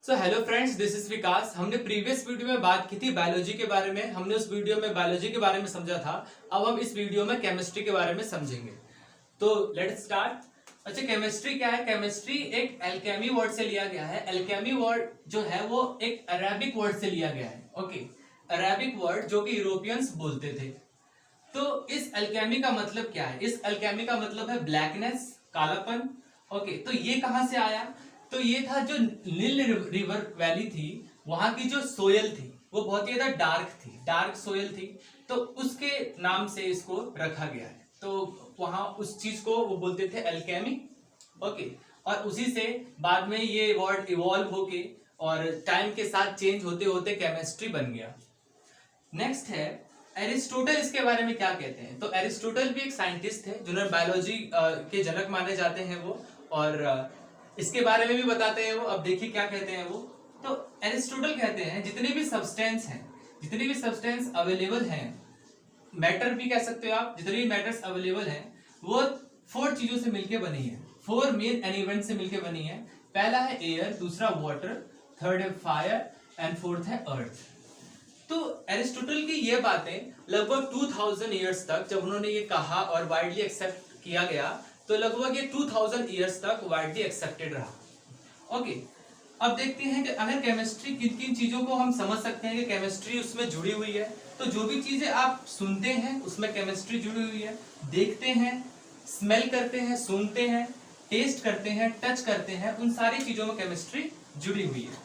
So hello friends, this is Vikas. हमने previous video में बात की थी बायोलॉजी के बारे में। हमने उस वीडियो में बायोलॉजी के बारे में समझा था। अब हम इस वीडियो में केमिस्ट्री के बारे में समझेंगे। तो लेट्स स्टार्ट। अच्छा, केमिस्ट्री क्या है? केमिस्ट्री एक एल्केमी वर्ड से लिया गया है। एल्केमी वर्ड जो है वो एक अरेबिक वर्ड से लिया गया है। ओके, अरेबिक वर्ड जो कि यूरोपियंस बोलते थे। तो इस अल्केमी का मतलब क्या है? इस अल्केमी का मतलब है ब्लैकनेस, कालापन। ओके, तो ये कहां से आया? तो ये था जो नील रिवर वैली थी, वहां की जो सोयल थी वो बहुत ही ज्यादा डार्क थी, डार्क सोयल थी। तो उसके नाम से इसको रखा गया है। तो वहां उस चीज को वो बोलते थे अल्केमी। ओके, और उसी से बाद में ये वर्ड इवॉल्व होके और टाइम के साथ चेंज होते होते केमिस्ट्री बन गया। नेक्स्ट है एरिस्टोटल। इसके बारे में क्या कहते हैं? तो एरिस्टोटल भी एक साइंटिस्ट थे जिन्होंने बायोलॉजी के जनक माने जाते हैं वो, और इसके बारे में भी बताते हैं वो। अब देखिए क्या कहते हैं वो। तो एरिस्टोटल कहते हैं जितने भी सब्सटेंस हैं, जितने भी सब्सटेंस अवेलेबल हैं, मैटर भी कह सकते हो आप, जितने भी मैटर्स अवेलेबल हैं वो 4 चीजों से मिलकर बनी है। 4 मेन एलिमेंट से मिलकर बनी है। पहला है एयर, दूसरा वाटर, थर्ड है फायर एंड फोर्थ है अर्थ। तो एरिस्टोटल की ये बातें लगभग 2000 ईयर्स तक जब उन्होंने ये कहा और वाइडली एक्सेप्ट किया गया, तो लगभग ये 2000 ईयर्स तक वाइडली एक्सेप्टेड रहा। ओके, अब देखते हैं कि अगर केमिस्ट्री किन किन चीजों को हम समझ सकते हैं कि केमिस्ट्री उसमें जुड़ी हुई है। तो जो भी चीजें आप सुनते हैं उसमें केमिस्ट्री जुड़ी हुई है। देखते हैं, स्मेल करते हैं, सूंघते हैं, टेस्ट करते हैं, टच करते हैं, उन सारी चीजों में केमिस्ट्री जुड़ी हुई है।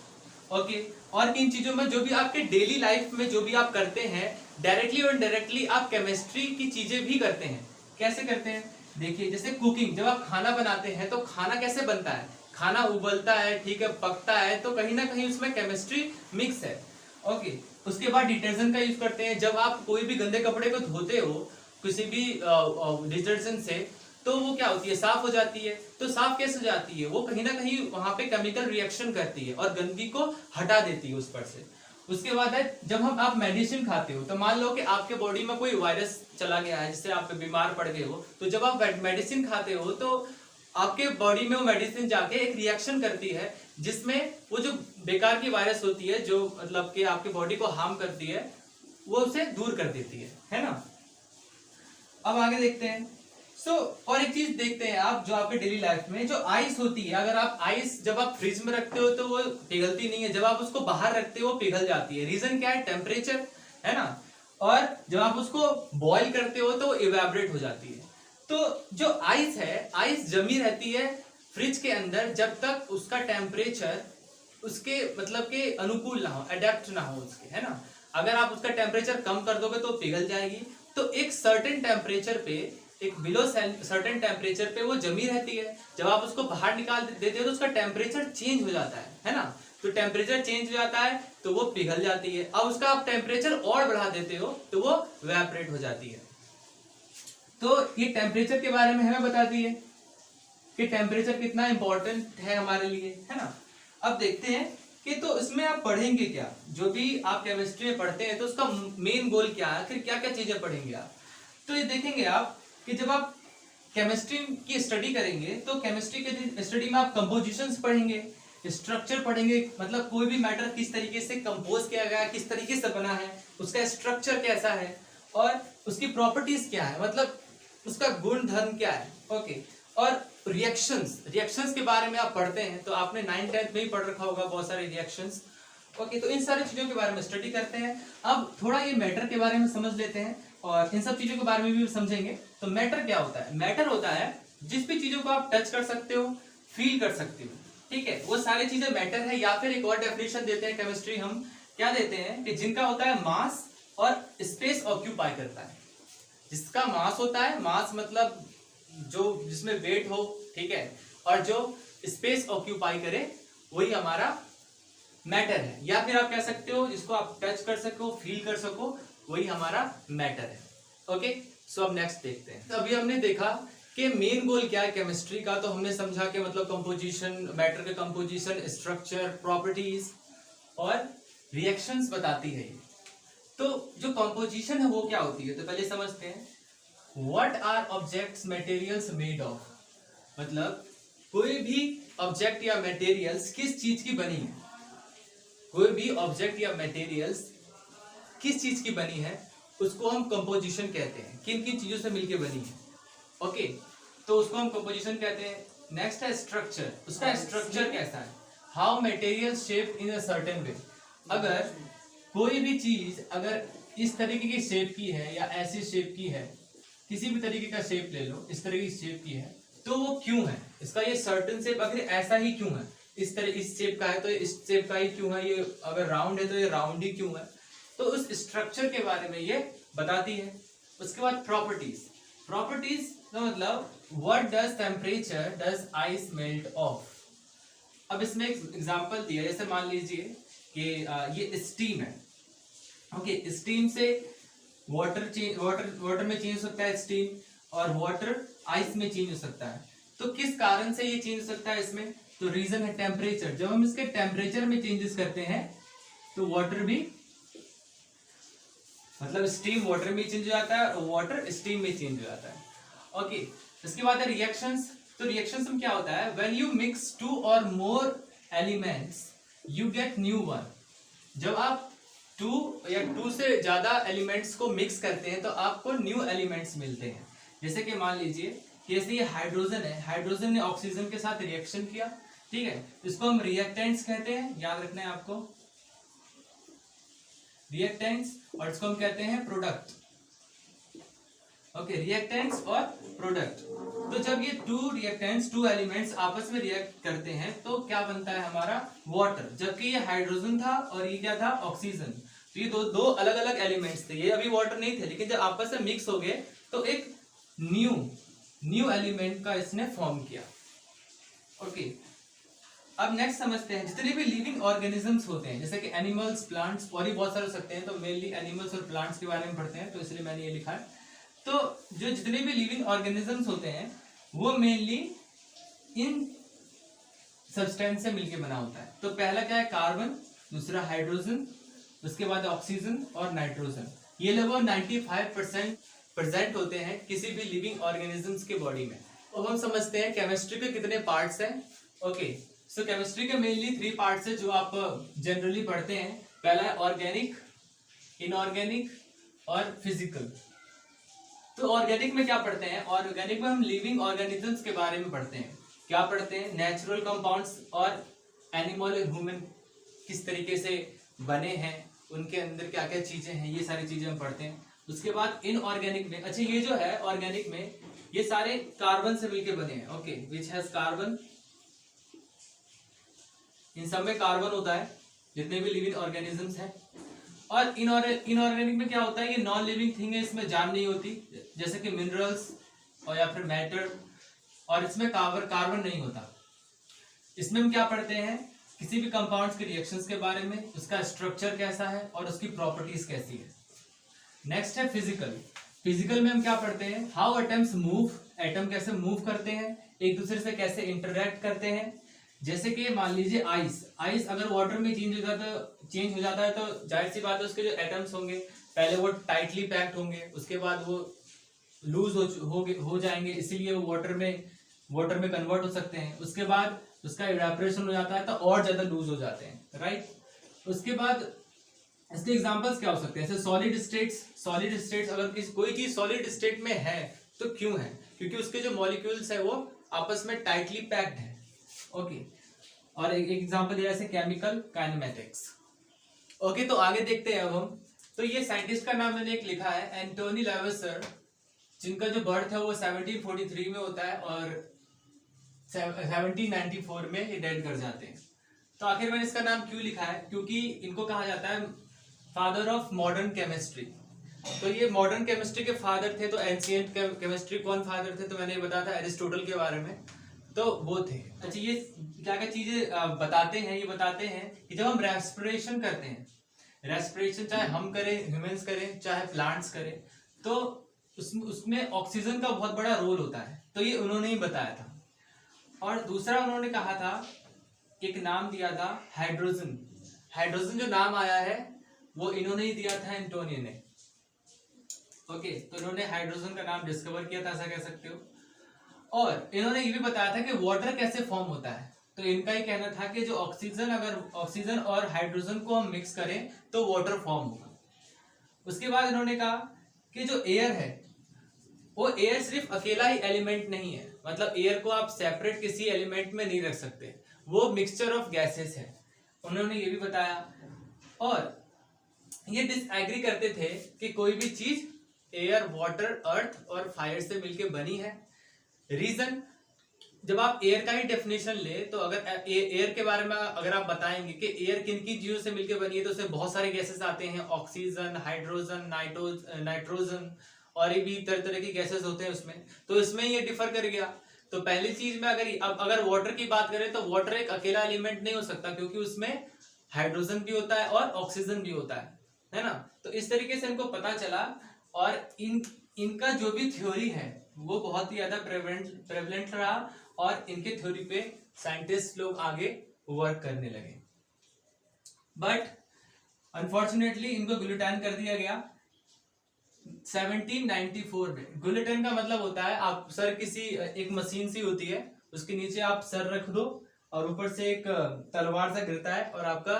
ओके, और किन चीजों में, जो भी आपके डेली लाइफ में जो भी आप करते हैं, डायरेक्टली और इनडायरेक्टली आप केमिस्ट्री की चीजें भी करते हैं। कैसे करते हैं? देखिए, जैसे कुकिंग, जब आप खाना बनाते हैं तो खाना कैसे बनता है? खाना उबलता है, ठीक है, पकता है, तो कहीं ना कहीं उसमें केमिस्ट्री मिक्स है। ओके, उसके बाद डिटर्जेंट का यूज करते हैं। जब आप कोई भी गंदे कपड़े को धोते हो किसी भी डिटर्जेंट से, तो वो क्या होती है? साफ हो जाती है। तो साफ कैसे हो जाती है? वो कहीं ना कहीं वहां पे केमिकल रिएक्शन करती है और गंदगी को हटा देती है उस पर से। उसके बाद है, जब आप मेडिसिन खाते हो, तो मान लो कि आपके बॉडी में कोई वायरस चला गया है जिससे आप बीमार पड़ गए हो, तो जब आप मेडिसिन खाते हो तो आपके बॉडी में वो मेडिसिन जाके एक रिएक्शन करती है जिसमें वो जो बेकार की वायरस होती है, जो मतलब कि आपके बॉडी को हार्म करती है, वो उसे दूर कर देती है ना। अब आगे देखते हैं। और एक चीज देखते हैं आप, जो आपके डेली लाइफ में जो आइस होती है, अगर आप आइस जब आप फ्रिज में रखते हो तो वो पिघलती नहीं है, जब आप उसको बाहर रखते हो वो पिघल जाती है। रीजन क्या है? टेम्परेचर, है ना। और जब आप उसको बॉईल करते हो तो वो इवेपोरेट हो जाती है। तो जो आइस है, आइस जमी रहती है फ्रिज के अंदर जब तक उसका टेम्परेचर उसके मतलब के अनुकूल ना हो, अडेप्ट ना हो उसके, है ना। अगर आप उसका टेम्परेचर कम कर दोगे तो पिघल जाएगी। तो एक सर्टेन टेम्परेचर पे, एक बिलो सर्टेन टेम्परेचर पे वो जमी रहती है। जब आप उसको बाहर निकाल देते हो तो उसका टेम्परेचर चेंज हो जाता है ना। तो टेम्परेचर चेंज हो जाता है तो वो पिघल जाती है। अब उसका आप टेम्परेचर और बढ़ा देते हो तो वो वेपोरेट हो जाती है। तो ये टेम्परेचर के बारे में हमें बताती है कि टेम्परेचर कितना इंपॉर्टेंट है हमारे लिए, है ना। अब देखते हैं कि तो इसमें आप पढ़ेंगे क्या, जो भी आप केमिस्ट्री में पढ़ते हैं तो उसका मेन गोल क्या है, फिर क्या क्या चीजें पढ़ेंगे आप। तो ये देखेंगे आप कि जब आप केमिस्ट्री की स्टडी करेंगे तो केमिस्ट्री के स्टडी में आप कंपोजिशंस पढ़ेंगे, स्ट्रक्चर पढ़ेंगे, मतलब कोई भी मैटर किस तरीके से कंपोज किया गया है, किस तरीके से बना है, उसका स्ट्रक्चर कैसा है और उसकी प्रॉपर्टीज क्या है, मतलब उसका गुण धर्म क्या है। ओके, और रिएक्शंस के बारे में आप पढ़ते हैं, तो आपने 9th-10th में ही पढ़ रखा होगा बहुत सारे रिएक्शंस। ओके, तो इन सारी चीजों के बारे में स्टडी करते हैं। अब थोड़ा ये मैटर के बारे में समझ लेते हैं और इन सब चीजों के बारे में भी समझेंगे। तो मैटर क्या होता है? मैटर होता है जिस भी चीजों को आप टच कर सकते हो, फील कर सकते हो, ठीक है, वो सारी चीजें मैटर है। या फिर एक और डेफिनेशन देते हैं केमिस्ट्री, हम क्या देते हैं कि जिनका होता है मास और स्पेस ऑक्यूपाई करता है। जिसका मास होता है, मास मतलब जो जिसमें वेट हो, ठीक है, और जो स्पेस ऑक्यूपाई करे वही हमारा मैटर है। या फिर आप कह सकते हो जिसको आप टच कर सको, फील कर सको, वही हमारा मैटर है। ओके, सो अब नेक्स्ट देखते हैं। तो अभी हमने देखा कि मेन गोल क्या है केमिस्ट्री का। तो हमने समझा कि मतलब कंपोजिशन, मैटर के कंपोजिशन, स्ट्रक्चर, प्रॉपर्टीज और रिएक्शंस बताती है ये। तो जो कंपोजिशन है वो क्या होती है, तो पहले समझते हैं। What are objects materials made of, मतलब कोई भी ऑब्जेक्ट या मटेरियल्स किस चीज की बनी है। कोई भी ऑब्जेक्ट या मटेरियल्स किस चीज की बनी है उसको हम कंपोजिशन कहते हैं, किन किन चीजों से मिलके बनी है। ओके, तो उसको हम कंपोजिशन कहते हैं। नेक्स्ट है स्ट्रक्चर, उसका स्ट्रक्चर कैसा है, how material shape in a certain way. अगर कोई भी चीज अगर इस तरीके की शेप की है या ऐसी शेप की है, किसी भी तरीके का शेप ले लो, इस तरीके की शेप की है, तो वो क्यों है, इसका ये सर्टेन शेप आखिर ऐसा ही क्यों है, इस तरह इस शेप का है तो इस शेप का ही क्यों है, ये अगर राउंड है तो ये राउंड ही क्यों है, तो उस स्ट्रक्चर के बारे में ये बताती है। उसके बाद प्रॉपर्टीज, प्रॉपर्टीज का मतलब what does temperature does ice melt of. अब इसमें एक एग्जांपल दिया, जैसे मान लीजिए कि ये स्टीम है। ओके, स्टीम से वाटर में चेंज हो सकता है स्टीम, और वाटर आइस में चेंज हो सकता है। तो किस कारण से ये चेंज हो सकता है इसमें, तो रीजन है टेम्परेचर। जब हम इसके टेम्परेचर में चेंजेस करते हैं तो वाटर भी, मतलब स्टीम वाटर में चेंज हो जाता है और वाटर स्टीम में चेंज हो जाता है। ओके, इसके बाद है रिएक्शंस। तो रिएक्शंस में क्या होता है, व्हेन यू मिक्स टू और more elements you get new one. जब आप टू से ज्यादा एलिमेंट्स को मिक्स करते हैं तो आपको न्यू एलिमेंट्स मिलते हैं। जैसे कि मान लीजिए कि जैसे ये हाइड्रोजन है, हाइड्रोजन ने ऑक्सीजन के साथ रिएक्शन किया, ठीक है, इसको हम रिएक्टेंट्स कहते हैं, याद रखना है आपको, रिएक्टेंट्स, और इसको हम कहते हैं प्रोडक्ट। ओके, रिएक्टेंट्स और प्रोडक्ट। तो जब ये टू एलिमेंट्स आपस में रिएक्ट करते हैं तो क्या बनता है हमारा, वाटर। जबकि ये हाइड्रोजन था और ये क्या था, ऑक्सीजन। तो ये दो अलग अलग एलिमेंट्स थे, ये अभी वाटर नहीं थे, लेकिन जब आपस में मिक्स हो गए तो एक न्यू एलिमेंट का इसने फॉर्म किया। ओके, अब नेक्स्ट समझते हैं जितने भी लिविंग ऑर्गेनिजम्स होते हैं, जैसे कि एनिमल्स, प्लांट्स, और भी बहुत सारे हो सकते हैं, तो मेनली एनिमल्स और प्लांट्स के बारे में पढ़ते हैं, तो इसलिए मैंने ये लिखा है। तो जो जितने भी लिविंग ऑर्गेनिजम्स होते हैं वो मेनली इन सब्सटेंस से मिलकर बना होता है। तो पहला क्या है, कार्बन, दूसरा हाइड्रोजन, उसके बाद ऑक्सीजन और नाइट्रोजन। ये लगभग 95% प्रेजेंट होते हैं किसी भी लिविंग ऑर्गेनिजम्स के बॉडी में। अब हम समझते हैं केमिस्ट्री के कितने पार्ट्स हैं। ओके, सो केमिस्ट्री के मेनली 3 पार्ट्स है जो आप जनरली पढ़ते हैं। पहला है ऑर्गेनिक, इनऑर्गेनिक और फिजिकल। तो ऑर्गेनिक में क्या पढ़ते हैं, ऑर्गेनिक में हम लिविंग ऑर्गेनिजम्स के बारे में पढ़ते हैं। क्या पढ़ते हैं, नेचुरल कंपाउंड्स और एनिमल और ह्यूमन किस तरीके से बने हैं, उनके अंदर क्या क्या चीजें हैं, ये सारी चीजें हम पढ़ते हैं। उसके बाद इनऑर्गेनिक में, अच्छा ये जो है ऑर्गेनिक में ये सारे कार्बन से मिलकर बने हैं। ओके, विच हैज कार्बन, इन सब में कार्बन होता है जितने भी लिविंग ऑर्गेनिजम्स हैं। और इनऑर्गेनिक में क्या होता है, ये नॉन लिविंग थिंग है, इसमें जान नहीं होती, जैसे कि मिनरल्स और या फिर मैटर, और इसमें कार्बन नहीं होता। इसमें हम क्या पढ़ते हैं, किसी भी कंपाउंड्स के रिएक्शंस के बारे में, उसका स्ट्रक्चर कैसा है और उसकी प्रॉपर्टीज कैसी है। नेक्स्ट है फिजिकल। फिजिकल में हम क्या पढ़ते हैं, हाउ एटम्स मूव, एटम कैसे मूव करते हैं, एक दूसरे से कैसे इंटरेक्ट करते हैं। जैसे कि मान लीजिए आइस अगर वाटर में चेंज हो जाता है तो जाहिर सी बात है उसके जो एटम्स होंगे पहले वो टाइटली पैक्ड होंगे, उसके बाद वो लूज हो जाएंगे, इसीलिए वो वाटर में कन्वर्ट हो सकते हैं। उसके बाद उसका इवेपोरेशन हो जाता है तो और ज्यादा लूज हो जाते हैं, राइट। उसके बाद इसके एग्जांपल्स क्या हो सकते हैं, जैसे सॉलिड स्टेट्स अगर कोई चीज सॉलिड स्टेट में है तो क्यों है, क्योंकि उसके जो मॉलिक्यूल्स है वो आपस में टाइटली पैक्ड है। ओके, और एक एग्जांपल दिया जैसे केमिकल काइनेमेटिक्स। ओके, तो आगे देखते हैं अब हम। तो ये साइंटिस्ट का नाम मैंने एक लिखा है, एंटोनी लेवेसर, जिनका जो बर्थ है वो 1743 में होता है और 1794 में ये डेड कर जाते हैं। तो आखिर मैंने इसका नाम क्यों लिखा है, क्योंकि इनको कहा जाता है फादर ऑफ मॉडर्न केमिस्ट्री। तो ये मॉडर्न केमिस्ट्री के फादर थे। तो एंशिएंट केमिस्ट्री कौन फादर थे, तो मैंने बताया था एरिस्टोटल के बारे में, तो वो थे। अच्छा, ये क्या क्या चीजें बताते हैं, ये बताते हैं कि जब हम रेस्पिरेशन करते हैं, रेस्पिरेशन चाहे हम करें, ह्यूमंस करें, चाहे प्लांट्स करें, तो उसमें ऑक्सीजन का बहुत बड़ा रोल होता है। तो ये उन्होंने ही बताया था। और दूसरा उन्होंने कहा था, एक नाम दिया था हाइड्रोजन। हाइड्रोजन जो नाम आया है वो इन्होंने ही दिया था, एंटोनी ने। ओके, तो इन्होंने हाइड्रोजन का नाम डिस्कवर किया था, ऐसा कह सकते हो। और इन्होंने ये भी बताया था कि वाटर कैसे फॉर्म होता है। तो इनका ही कहना था कि जो ऑक्सीजन, अगर ऑक्सीजन और हाइड्रोजन को हम मिक्स करें तो वाटर फॉर्म होगा। उसके बाद इन्होंने कहा कि जो एयर है वो एयर सिर्फ अकेला ही एलिमेंट नहीं है, मतलब एयर को आप सेपरेट किसी एलिमेंट में नहीं रख सकते, वो मिक्सचर ऑफ गैसेस है, उन्होंने ये भी बताया। और ये डिसएग्री करते थे कि कोई भी चीज एयर, वाटर, अर्थ और फायर से मिलके बनी है। रीजन, जब आप एयर का ही डेफिनेशन ले तो अगर एयर के बारे में अगर आप बताएंगे कि एयर किन की चीजों से मिलकर बनी है, तो उसमें बहुत सारे गैसेस आते हैं, ऑक्सीजन, हाइड्रोजन, नाइट्रोजन और भी तरह तरह की गैसेस होते हैं उसमें, तो इसमें ये डिफर कर गया। तो पहली चीज में अगर वाटर की बात करें तो वाटर एक अकेला एलिमेंट नहीं हो सकता, क्योंकि उसमें हाइड्रोजन भी होता है और ऑक्सीजन भी होता है ना। तो इस तरीके से इनको पता चला, और इनका जो भी थ्योरी है वो बहुत ही ज्यादा प्रेवलेंट रहा, और इनके थ्योरी पे साइंटिस्ट लोग आगे वर्क करने लगे। बट अनफॉर्चुनेटली इनको गुलिटान कर दिया गया 1794 में। गुलिटान का मतलब होता है, आप सर किसी एक मशीन सी होती है, उसके नीचे आप सर रख दो और ऊपर से एक तलवार से गिरता है और आपका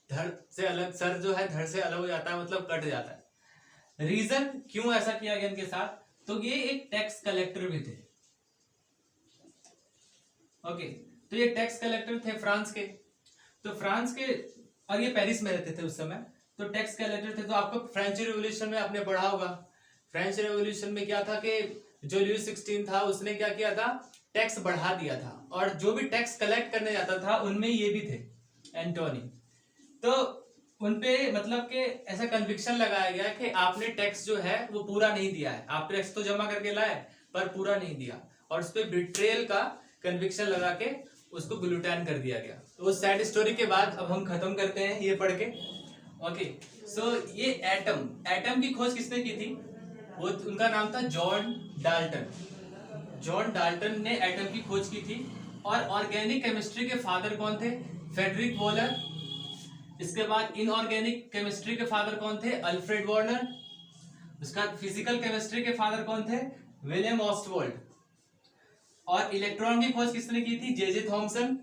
धड़ से अलग, सर जो है धड़ से अलग हो जाता है, मतलब कट जाता है। रीजन क्यों ऐसा किया गया इनके साथ, तो ये एक टैक्स कलेक्टर भी थे। ओके, तो ये टैक्स कलेक्टर थे फ्रांस के, तो फ्रांस के, और ये पेरिस में रहते थे उस समय, तो टैक्स कलेक्टर थे। तो आपको फ्रेंच रिवॉल्यूशन में आपने पढ़ा होगा, फ्रेंच रिवॉल्यूशन में क्या था कि जो लुई 16 था उसने क्या किया था, टैक्स बढ़ा दिया था, और जो भी टैक्स कलेक्ट करने जाता था उनमें ये भी थे, एंटोनी। तो उनपे मतलब कि ऐसा कन्विक्शन लगाया गया कि आपने टैक्स जो है वो पूरा नहीं दिया है, आप टैक्स तो जमा करके लाए पर पूरा नहीं दिया, और उस पर बिट्रेयल का कन्विक्शन लगा के उसको गुलिटान कर दिया गया। तो उस सैड स्टोरी के बाद अब हम खत्म करते हैं ये पढ़ के। ओके, सो ये एटम की खोज किसने की थी, वो उनका नाम था जॉन डाल्टन। जॉन डाल्टन ने एटम की खोज की थी। और ऑर्गेनिक केमिस्ट्री के फादर कौन थे, फ्रेडरिक वॉलर। इसके बाद इनऑर्गेनिक केमिस्ट्री के फादर कौन थे, अल्फ्रेड वार्नर। उसका फिजिकल केमिस्ट्री के फादर कौन थे, विलियम ऑस्टवॉल्ड। और इलेक्ट्रॉन की खोज किसने की थी, जे थॉमसन।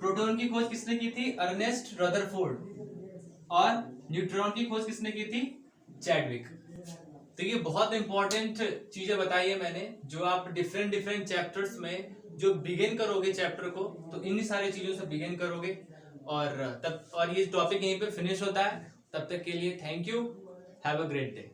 प्रोटॉन की खोज किसने की थी, अर्नेस्ट रदरफोर्ड। और न्यूट्रॉन की खोज किसने की थी, चैडविक। तो ये बहुत इंपॉर्टेंट चीजें बताई है मैंने, जो आप डिफरेंट चैप्टर्स में जो बिगिन करोगे चैप्टर को, तो इन सारी चीजों से बिगिन करोगे, और ये टॉपिक यहीं पे फिनिश होता है। तब तक के लिए thank you, have a great day.